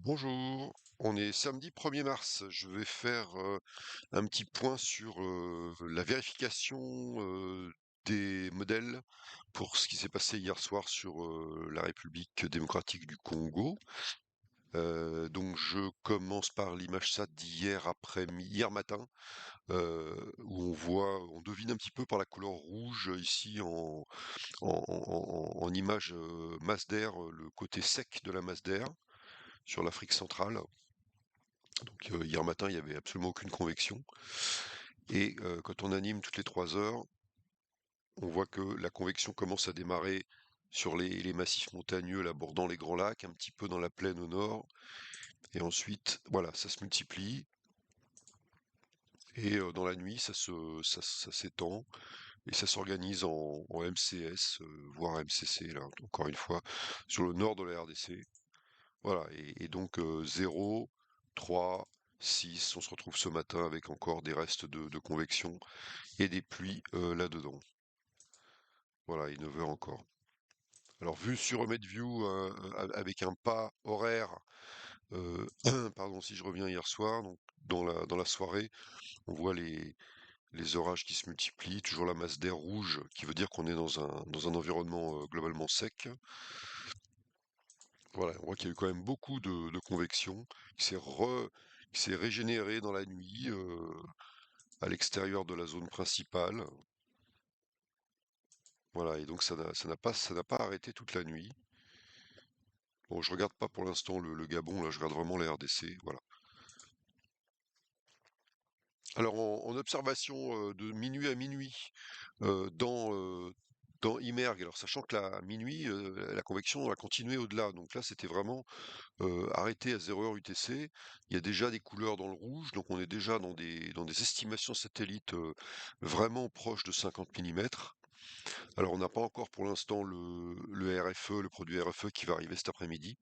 Bonjour, on est samedi 1er mars. Je vais faire un petit point sur la vérification des modèles pour ce qui s'est passé hier soir sur la République démocratique du Congo. Donc je commence par l'image SAT hier matin, où on devine un petit peu par la couleur rouge ici en image masse d'air, le côté sec de la masse d'air sur l'Afrique centrale. Donc hier matin, il y avait absolument aucune convection et quand on anime toutes les 3 heures, on voit que la convection commence à démarrer sur les massifs montagneux, là, bordant les grands lacs, un petit peu dans la plaine au nord et ensuite, voilà, ça se multiplie et dans la nuit, ça s'étend et ça s'organise en MCS, voire MCC, là, encore une fois, sur le nord de la RDC. Voilà et donc 0, 3, 6, on se retrouve ce matin avec encore des restes de convection et des pluies, là-dedans. Voilà, il 9 heures encore. Alors vu sur EmetView, avec un pas horaire, pardon, si je reviens hier soir, donc dans la soirée, on voit les orages qui se multiplient, toujours la masse d'air rouge qui veut dire qu'on est dans un environnement, globalement sec. Voilà, on voit qu'il y a eu quand même beaucoup de convection qui s'est régénérée dans la nuit, à l'extérieur de la zone principale. Voilà, et donc ça n'a pas arrêté toute la nuit. Bon, je regarde pas pour l'instant le Gabon, là, je regarde vraiment la RDC, voilà. Alors en observation de minuit à minuit dans Imergue, alors sachant que la minuit, la convection a continué au-delà, donc là c'était vraiment arrêté à 0 heure UTC. Il y a déjà des couleurs dans le rouge, donc on est déjà dans des estimations satellites vraiment proches de 50 millimètres. Alors on n'a pas encore pour l'instant le RFE, le produit RFE qui va arriver cet après-midi.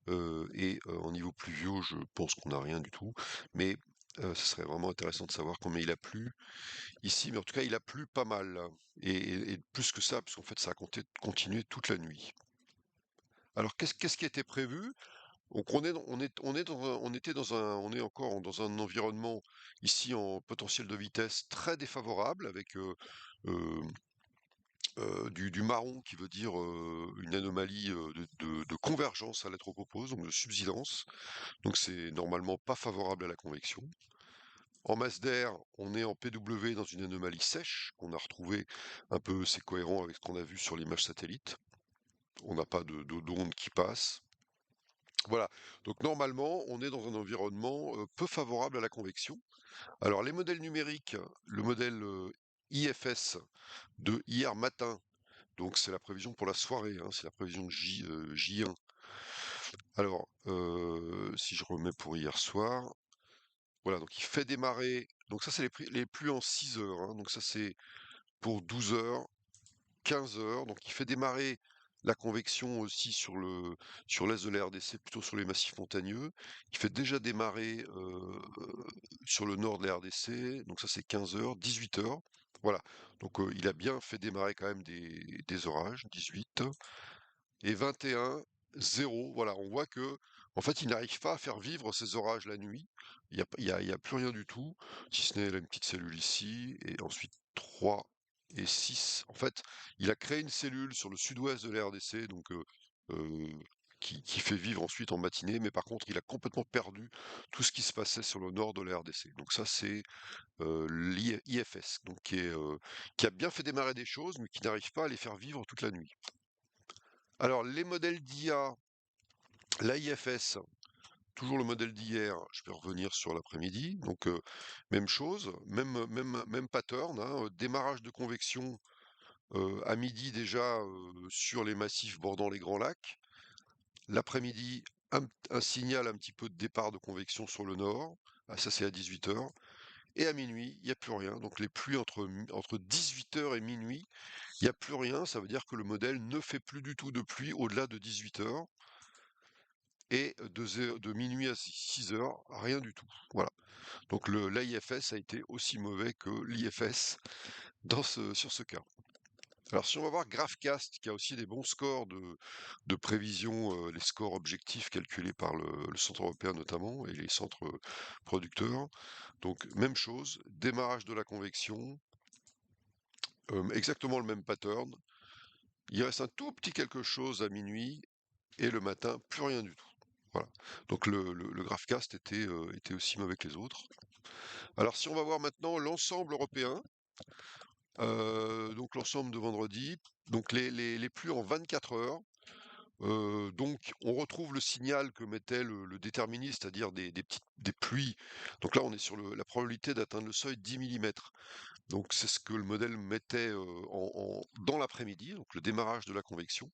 Au niveau pluvieux, je pense qu'on n'a rien du tout. Mais ce serait vraiment intéressant de savoir combien il a plu ici. Mais en tout cas, il a plu pas mal, là. Et plus que ça, parce qu'en fait, ça a continué toute la nuit. Alors, qu'est-ce qui était prévu? Donc, on est encore dans un environnement ici en potentiel de vitesse très défavorable, avec du marron qui veut dire une anomalie de convergence à l'anthropopause, donc de subsidence. Donc c'est normalement pas favorable à la convection. En masse d'air, on est en PW dans une anomalie sèche qu'on a retrouvée un peu, c'est cohérent avec ce qu'on a vu sur l'image satellite. On n'a pas d'onde qui passe. Voilà. Donc normalement, on est dans un environnement peu favorable à la convection. Alors les modèles numériques, le modèle IFS de hier matin, donc c'est la prévision pour la soirée, hein, c'est la prévision J1. Alors, si je remets pour hier soir, voilà, donc il fait démarrer, donc ça c'est les pluies en 6 heures, hein, donc ça c'est pour 12 heures, 15 heures, donc il fait démarrer la convection aussi sur l'est de la RDC, plutôt sur les massifs montagneux. Il fait déjà démarrer sur le nord de la RDC, donc ça c'est 15 heures, 18 heures. Voilà, donc il a bien fait démarrer quand même des orages, 18 et 21, 0. Voilà, on voit que en fait, il n'arrive pas à faire vivre ces orages la nuit. Il y a plus rien du tout, si ce n'est là une petite cellule ici, et ensuite 3 et 6. En fait, il a créé une cellule sur le sud-ouest de la RDC, donc euh, qui fait vivre ensuite en matinée, mais par contre, il a complètement perdu tout ce qui se passait sur le nord de la RDC. Donc ça, c'est l'IFS, donc qui a bien fait démarrer des choses, mais qui n'arrive pas à les faire vivre toute la nuit. Alors, les modèles d'IA, l'AIFS, toujours le modèle d'hier, je peux revenir sur l'après-midi, donc même chose, même pattern, hein, démarrage de convection à midi déjà sur les massifs bordant les grands lacs. L'après-midi, un signal un petit peu de départ de convection sur le nord, ah, ça c'est à 18 heures. Et à minuit, il n'y a plus rien. Donc les pluies entre 18 heures et minuit, il n'y a plus rien. Ça veut dire que le modèle ne fait plus du tout de pluie au-delà de 18 heures. Et de minuit à 6 heures, rien du tout. Voilà. Donc l'AIFS a été aussi mauvais que l'IFS sur ce cas. Alors si on va voir GraphCast, qui a aussi des bons scores de prévision, les scores objectifs calculés par le Centre européen notamment et les centres, producteurs. Donc même chose, démarrage de la convection, exactement le même pattern. Il reste un tout petit quelque chose à minuit et le matin, plus rien du tout. Voilà. Donc le GraphCast était aussi mauvais que les autres. Alors si on va voir maintenant l'ensemble européen, donc l'ensemble de vendredi, donc les pluies en 24 heures, donc on retrouve le signal que mettait le déterministe, c'est-à-dire des pluies. Donc là, on est sur la probabilité d'atteindre le seuil 10 millimètres. Donc c'est ce que le modèle mettait, dans l'après-midi, donc le démarrage de la convection.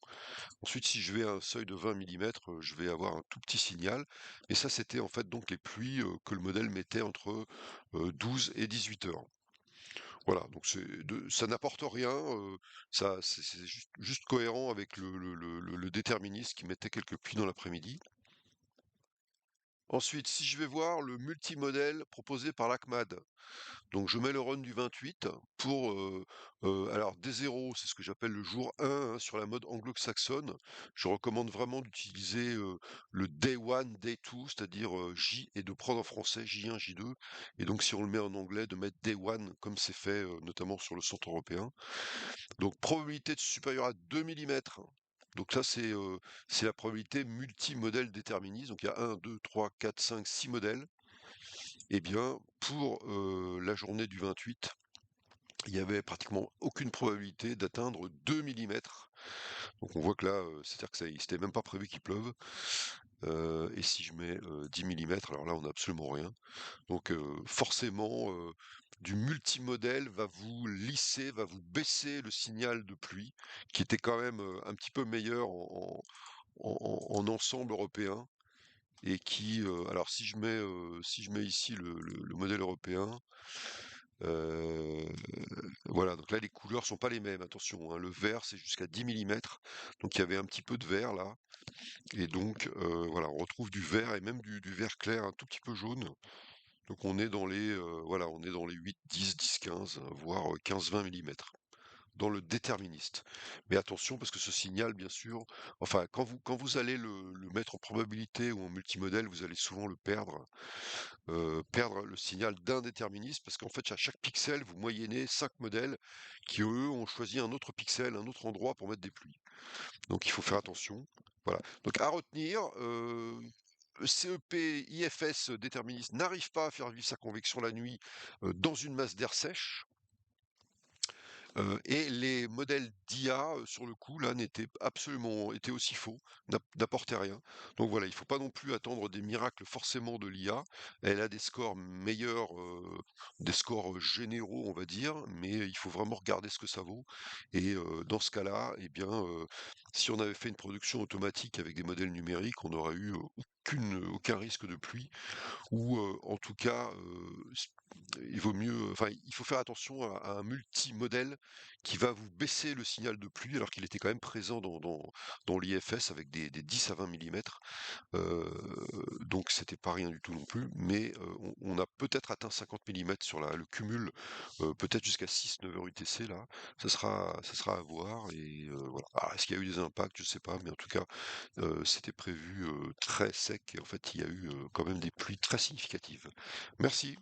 Ensuite, si je vais à un seuil de 20 millimètres, je vais avoir un tout petit signal et ça, c'était en fait donc les pluies, que le modèle mettait entre, 12 et 18 heures. Voilà, donc ça n'apporte rien, ça c'est juste cohérent avec le déterministe qui mettait quelques pluies dans l'après-midi. Ensuite, si je vais voir le multimodèle proposé par l'ACMAD, donc je mets le run du 28 pour, alors D0, c'est ce que j'appelle le jour 1, hein, sur la mode anglo-saxonne. Je recommande vraiment d'utiliser, le day 1, day 2, c'est-à-dire, J et de prendre en français J1, J2 et donc si on le met en anglais, de mettre day 1 comme c'est fait, notamment sur le centre européen. Donc probabilité de supérieure à 2 millimètres. Donc ça c'est la probabilité multimodèle déterministe. Donc il y a 1, 2, 3, 4, 5, 6 modèles. Eh bien, pour, la journée du 28, il y avait pratiquement aucune probabilité d'atteindre 2 millimètres. Donc on voit que là, c'est-à-dire que c'était même pas prévu qu'il pleuve. Et si je mets, 10 millimètres, alors là, on a absolument rien. Donc forcément, du multimodèle va vous lisser, va vous baisser le signal de pluie, qui était quand même, un petit peu meilleur en ensemble européen et qui, alors si je mets ici le modèle européen, heu, voilà, donc là les couleurs sont pas les mêmes, attention, hein. Le vert, c'est jusqu'à 10 millimètres, donc il y avait un petit peu de vert là et donc voilà, on retrouve du vert et même du vert clair un tout petit peu jaune. Donc on est dans les, voilà, on est dans les 8, 10, 10, 15, voire, 15-20 millimètres dans le déterministe. Mais attention parce que ce signal, bien sûr, enfin, quand vous allez le mettre en probabilité ou en multimodèle, vous allez souvent le perdre le signal d'un déterministe parce qu'en fait, à chaque pixel, vous moyennez 5 modèles qui, eux, ont choisi un autre pixel, un autre endroit pour mettre des pluies. Donc il faut faire attention. Voilà. Donc à retenir, le CEP IFS déterministe n'arrive pas à faire vivre sa convection la nuit, dans une masse d'air sèche. Et les modèles d'IA, sur le coup, là, étaient aussi faux, n'apportaient rien. Donc voilà, il faut pas non plus attendre des miracles forcément de l'IA. Elle a des scores meilleurs, des scores, généraux, on va dire, mais il faut vraiment regarder ce que ça vaut et dans ce cas-là, eh bien, si on avait fait une production automatique avec des modèles numériques, on aurait eu, aucun risque de pluie ou, en tout cas, il vaut mieux, enfin, il faut faire attention à un multimodèle qui va vous baisser le signal de pluie alors qu'il était quand même présent dans l'IFS avec des 10 à 20 millimètres. Donc c'était pas rien du tout non plus, mais on a peut-être atteint 50 millimètres sur le cumul, peut-être jusqu'à 6-9 heures UTC là. Ça sera à voir et voilà. Alors est-ce qu'il y a eu des impacts? Je sais pas, mais en tout cas, c'était prévu, très sec et en fait il y a eu, quand même des pluies très significatives. Merci.